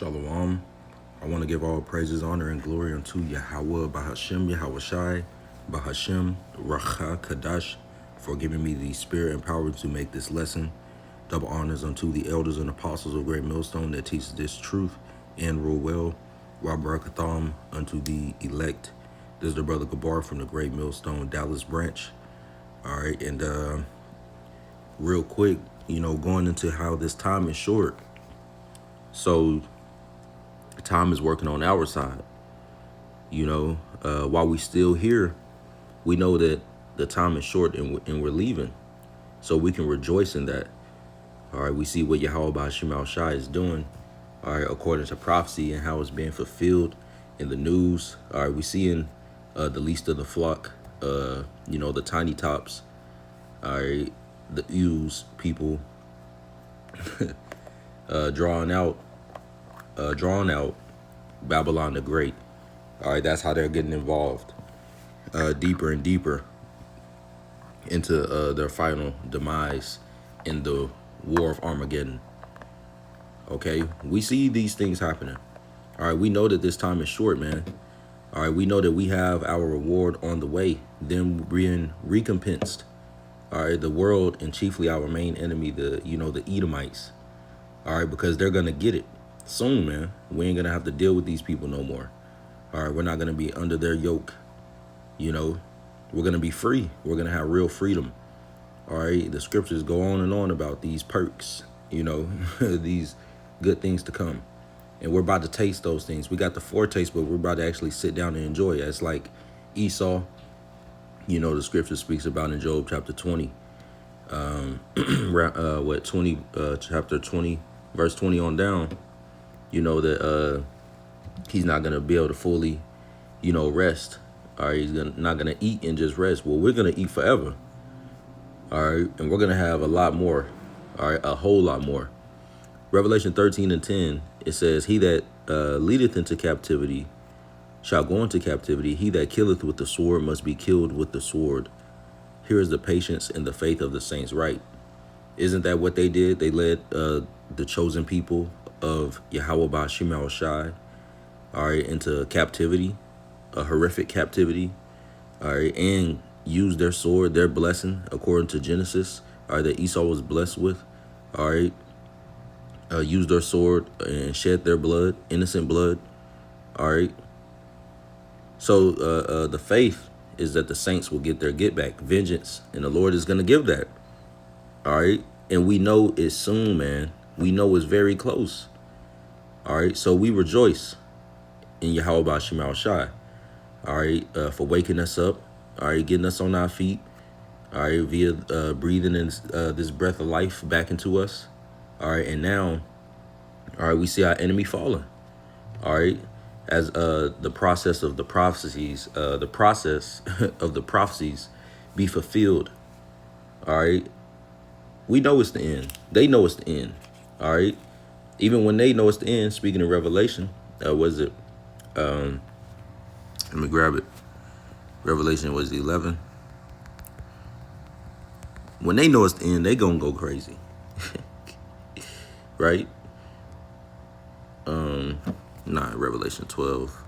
Shalom. I want to give all praises, honor, and glory unto Yahweh, Bahashem, Yahweh Shai, Bahashem, Racha, Kadash, for giving me the spirit and power to make this lesson. Double honors unto the elders and apostles of Great Millstone that teaches this truth and rule well. Wabarakatham unto the elect. This is the brother Gabar from the Great Millstone Dallas branch. All right, and real quick, going into how this time is short. So time is working on our side. While we still here, we know that the time is short and we're leaving. So we can rejoice in that. All right, we see what Yahweh Ba'Shem Shai is doing, all right, according to prophecy and how it's being fulfilled in the news. All right, we see in the least of the flock, the tiny tops, all right, the ewes people drawing out Babylon the Great. All right, that's how they're getting involved deeper and deeper into their final demise in the War of Armageddon. Okay, we see these things happening. All right, we know that this time is short, man. All right, we know that we have our reward on the way, them being recompensed. All right, the world and chiefly our main enemy, the Edomites. All right, because they're gonna get it soon, man. We ain't gonna have to deal with these people no more. All right, we're not gonna be under their yoke. We're gonna be free. We're gonna have real freedom. All right, the scriptures go on and on about these perks, these good things to come. And we're about to taste those things. We got the foretaste, but we're about to actually sit down and enjoy it. It's like Esau, the scripture speaks about in Job chapter 20. Chapter 20, verse 20 on down, that he's not going to be able to fully, rest. All right, he's not going to eat and just rest. Well, we're going to eat forever. All right, and we're going to have a lot more. All right, a whole lot more. Revelation 13:10, it says, he that leadeth into captivity shall go into captivity. He that killeth with the sword must be killed with the sword. Here is the patience and the faith of the saints, right? Isn't that what they did? They led the chosen people of Yahweh Ba'Shem Shai, all right, into captivity, a horrific captivity, all right, and used their sword, their blessing, according to Genesis, all right, that Esau was blessed with, all right, used their sword and shed their blood, innocent blood, all right. So the faith is that the saints will get their get back, vengeance, and the Lord is going to give that, all right. And we know it's soon, man. We know it's very close, all right. So we rejoice in Yahweh Ba'Shem Shai, all right, for waking us up, all right, getting us on our feet, all right, via breathing in this breath of life back into us, all right, and now, all right, we see our enemy falling, all right, as the process of the prophecies, be fulfilled, all right. We know it's the end. They know it's the end, all right. Even when they know it's the end, speaking of Revelation, was it? Let me grab it. Revelation was 11. When they know it's the end, they gonna go crazy, right? Revelation 12.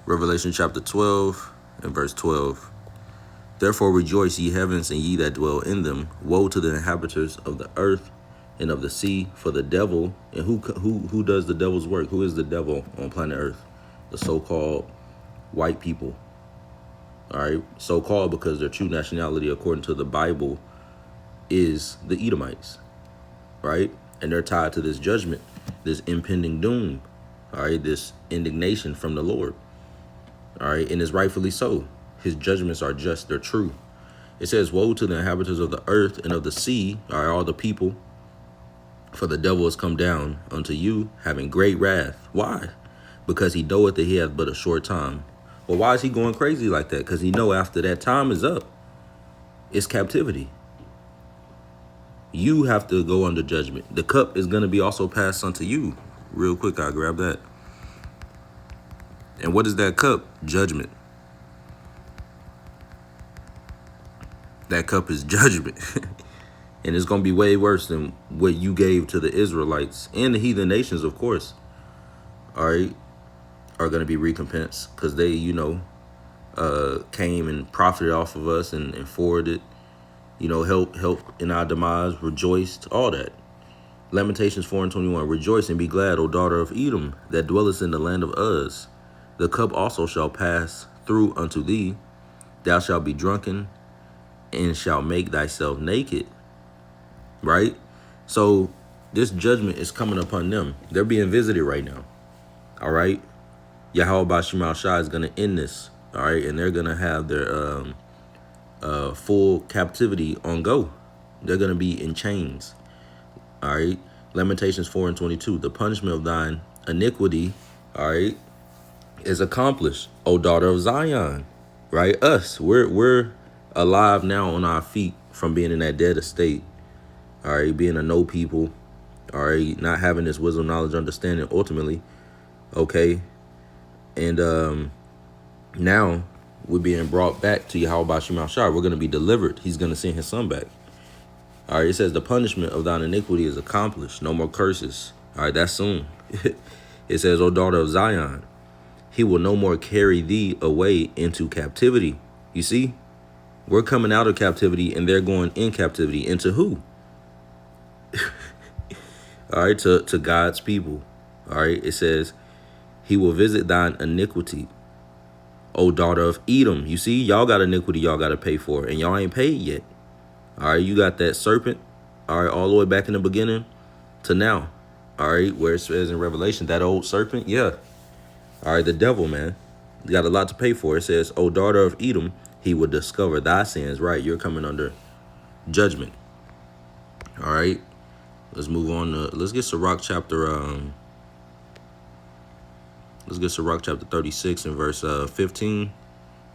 Revelation chapter 12 and verse 12. Therefore rejoice, ye heavens, and ye that dwell in them. Woe to the inhabitants of the earth and of the sea, for the devil. And who does the devil's work? Who is the devil on planet Earth? The so-called white people. All right, so-called because their true nationality, according to the Bible, is the Edomites, right? And they're tied to this judgment, this impending doom, all right, this indignation from the Lord, all right, and it's rightfully so. His judgments are just, they're true. It says, woe to the inhabitants of the earth and of the sea, all the people, for the devil has come down unto you, having great wrath. Why? Because he knoweth that he hath but a short time. Well, why is he going crazy like that? Because he know after that time is up, it's captivity. You have to go under judgment. The cup is going to be also passed unto you. Real quick, I'll grab that. And what is that cup? Judgment. That cup is judgment. And it's going to be way worse than what you gave to the Israelites and the heathen nations, of course. All right, are going to be recompensed because they, came and profited off of us and forwarded, help in our demise, rejoiced, all that. Lamentations 4:21. Rejoice and be glad, O daughter of Edom, that dwellest in the land of Uz. The cup also shall pass through unto thee. Thou shalt be drunken and shalt make thyself naked. Right? So this judgment is coming upon them. They're being visited right now. All right? Yahweh Bashim al-Shah is going to end this. All right? And they're going to have their full captivity on go. They're going to be in chains. All right? Lamentations 4:22. The punishment of thine iniquity, all right, is accomplished, O daughter of Zion. Right? Us. We're alive now on our feet from being in that dead estate. All right? Being a no people. All right? Not having this wisdom, knowledge, understanding ultimately. Okay? And now we're being brought back to Yahweh Bashim al-Shah. We're going to be delivered. He's going to send his son back. All right, it says the punishment of thine iniquity is accomplished. No more curses. All right, that's soon. It says, O daughter of Zion, he will no more carry thee away into captivity. You see, we're coming out of captivity and they're going in captivity. Into who? All right, to God's people. All right, it says, he will visit thine iniquity, O daughter of Edom. You see, y'all got iniquity y'all got to pay for, and y'all ain't paid yet. All right, you got that serpent, all right, all the way back in the beginning to now. All right, where it says in Revelation, that old serpent, yeah. All right, the devil, man, you got a lot to pay for. It says, O daughter of Edom, he will discover thy sins. Right, you're coming under judgment. All right, let's move on to, let's get Sirach chapter, let's get Sirach chapter 36 and verse 15.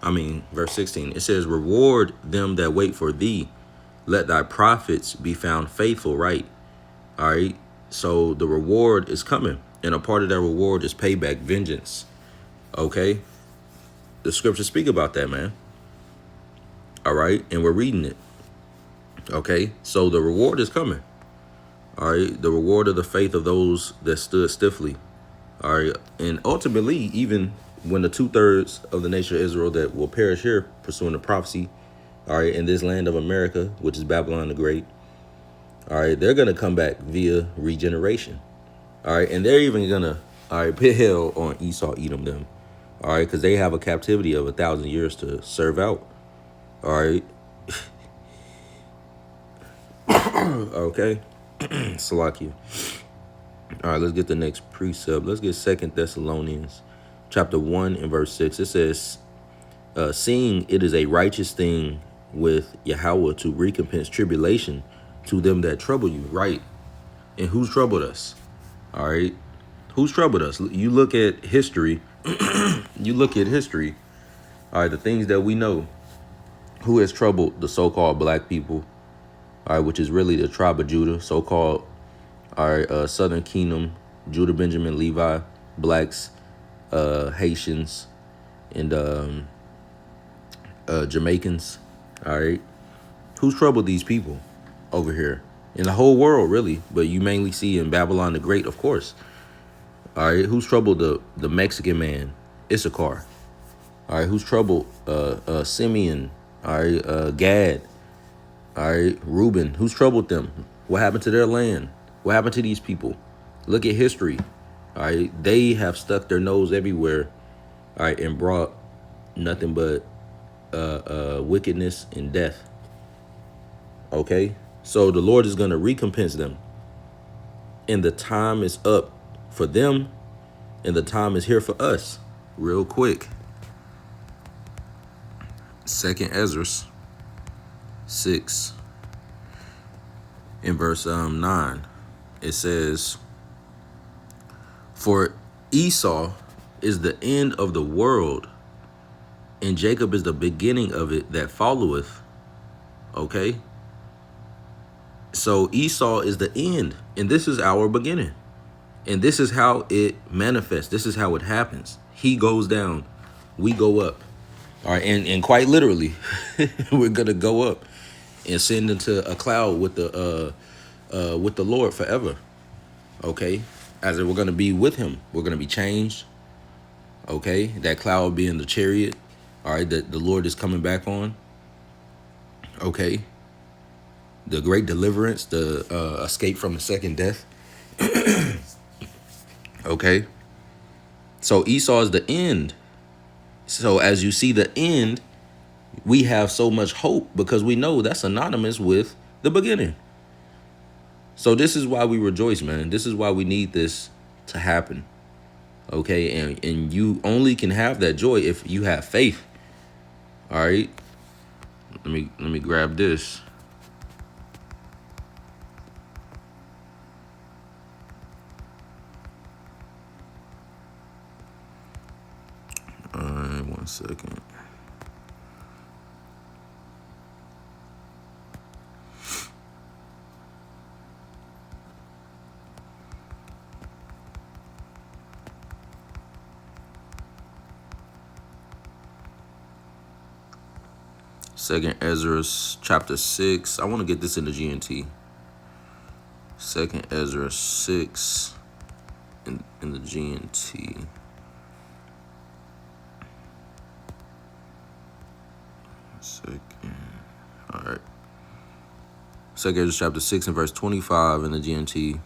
Verse 16. It says, reward them that wait for thee. Let thy prophets be found faithful, right? All right. So the reward is coming. And a part of that reward is payback, vengeance. Okay. The scriptures speak about that, man. All right. And we're reading it. Okay. So the reward is coming. All right. The reward of the faith of those that stood stiffly. All right. And ultimately, even when the 2/3 of the nation of Israel that will perish here, pursuing the prophecy, all right, in this land of America, which is Babylon the Great, all right, they're going to come back via regeneration. All right. And they're even going to, all right, put hell on Esau, Edom, them. All right. Because they have a captivity of 1,000 years to serve out. All right. Okay. Salakia. All right. Let's get the next precept. Let's get 2 Thessalonians chapter 1 and verse 6. It says, seeing it is a righteous thing with Yahweh to recompense tribulation to them that trouble you. Right. And who's troubled us? All right. Who's troubled us? You look at history. You look at history. All right. The things that we know. Who has troubled the so-called black people? All right. Which is really the tribe of Judah. So-called, all right, Southern Kingdom, Judah, Benjamin, Levi, blacks, Haitians, and Jamaicans. All right. Who's troubled these people over here? In the whole world, really. But you mainly see in Babylon the Great, of course. All right. Who's troubled the Mexican man? Issachar. All right. Who's troubled Simeon? All right. Gad. All right. Reuben. Who's troubled them? What happened to their land? What happened to these people? Look at history. All right. They have stuck their nose everywhere. All right. And brought nothing but wickedness and death. Okay. So the Lord is going to recompense them. And the time is up for them. And the time is here for us. Real quick. 2nd Ezra 6 in verse 9. It says, for Esau is the end of the world, and Jacob is the beginning of it that followeth. Okay. So Esau is the end, and this is our beginning. And this is how it manifests. This is how it happens. He goes down, we go up. All right, and quite literally, we're going to go up ascend into a cloud with the Lord forever. Okay, as we're gonna be with Him, we're gonna be changed. Okay, that cloud being the chariot. All right, that the Lord is coming back on. Okay, the great deliverance, the escape from the second death. Okay, so Esau is the end. So as you see the end, we have so much hope because we know that's synonymous with the beginning. So this is why we rejoice, man. This is why we need this to happen. Okay, and you only can have that joy if you have faith. All right, let me grab this. All right, 1 second. Second Ezra chapter 6. I want to get this in the GNT. Second Ezra 6 in the GNT. Second. All right. Second Ezra chapter 6 and verse 25 in the GNT.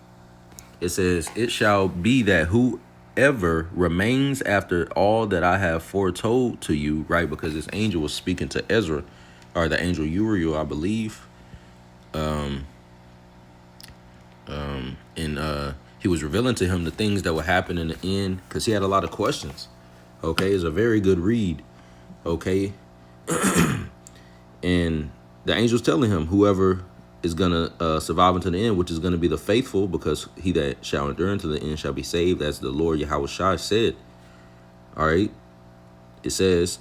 It says, "It shall be that whoever remains after all that I have foretold to you," right? Because this angel was speaking to Ezra, or the angel Uriel, I believe. And he was revealing to him the things that would happen in the end, because he had a lot of questions. Okay, it's a very good read. Okay, and the angel's telling him whoever is gonna survive unto the end, which is gonna be the faithful, because he that shall endure unto the end shall be saved, as the Lord Yahweh Shai said. All right, it says,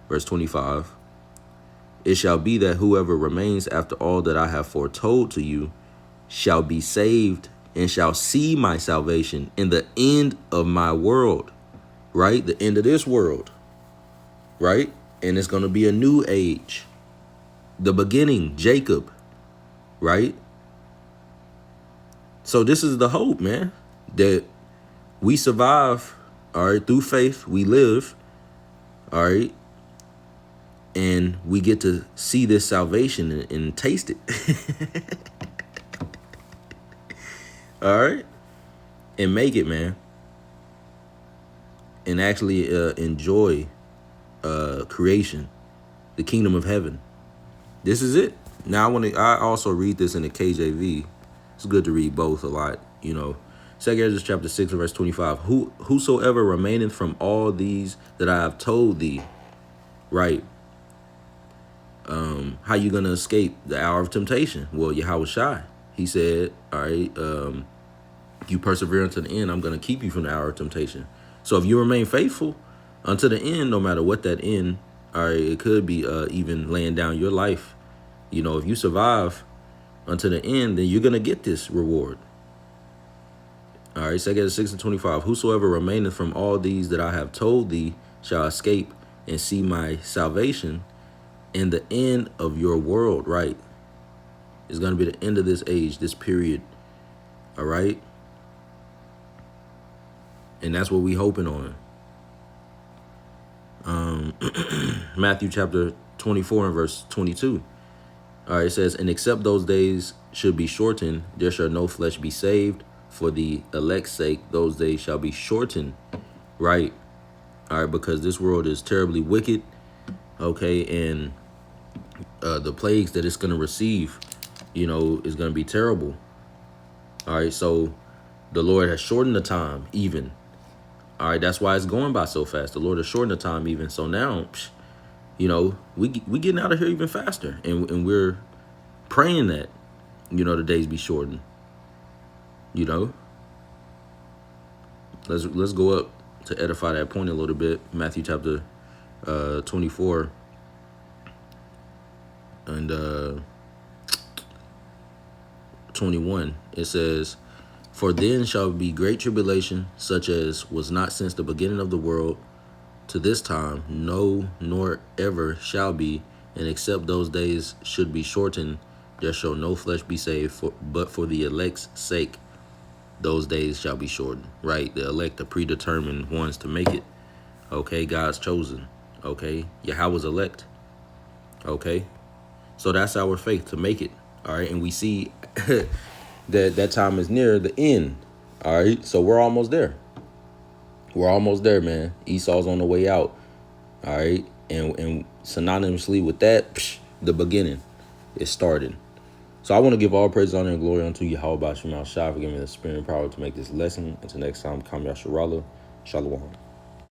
verse 25. "It shall be that whoever remains after all that I have foretold to you shall be saved and shall see my salvation in the end of my world," right? The end of this world, right? And it's going to be a new age. The beginning, Jacob, right? So this is the hope, man, that we survive, all right, through faith, we live, all right, and we get to see this salvation and taste it. All right, and make it, man, and actually enjoy creation, the kingdom of heaven. This is it. Now I also read this in the KJV. It's good to read both a lot, you know. Second Ezra chapter 6 verse 25. Whosoever remaineth from all these that I have told thee, right? How you gonna escape the hour of temptation? Well, Yahweh Shai, he said, all right, you persevere unto the end, I'm going to keep you from the hour of temptation. So if you remain faithful unto the end, no matter what that end, all right, it could be even laying down your life. You know, if you survive unto the end, then you're going to get this reward. All right, 2 6 and 25. "Whosoever remaineth from all these that I have told thee shall escape and see my salvation in the end of your world," right? It's going to be the end of this age, this period. All right. And that's what we hoping on. Matthew chapter 24 and verse 22. All right, it says, "And except those days should be shortened, there shall no flesh be saved. For the elect's sake, those days shall be shortened." Right. All right, because this world is terribly wicked. Okay, and the plagues that it's going to receive, you know, is going to be terrible. All right, so the Lord has shortened the time even. All right, that's why it's going by so fast. The Lord has shortened the time even. So now, you know, we getting out of here even faster. And we're praying that, you know, the days be shortened. You know, let's go up to edify that point a little bit. Matthew chapter 24 and 21. It says, "For then shall be great tribulation, such as was not since the beginning of the world to this time, no, nor ever shall be, And except those days should be shortened, there shall no flesh be saved, but for the elect's sake, those days shall be shortened. Right? The elect, the predetermined ones to make it. Okay, God's chosen. Okay, Yahweh's elect. Okay, so that's our faith, to make it. All right, and we see that time is near the end. All right, so we're almost there. We're almost there, man. Esau's on the way out. All right, and synonymously with that, the beginning is starting. So I want to give all praise, honor, and glory unto Yahweh Bashim Al Shah for giving me the spirit and power to make this lesson. Until next time, Kam Yasharallah. Shalom.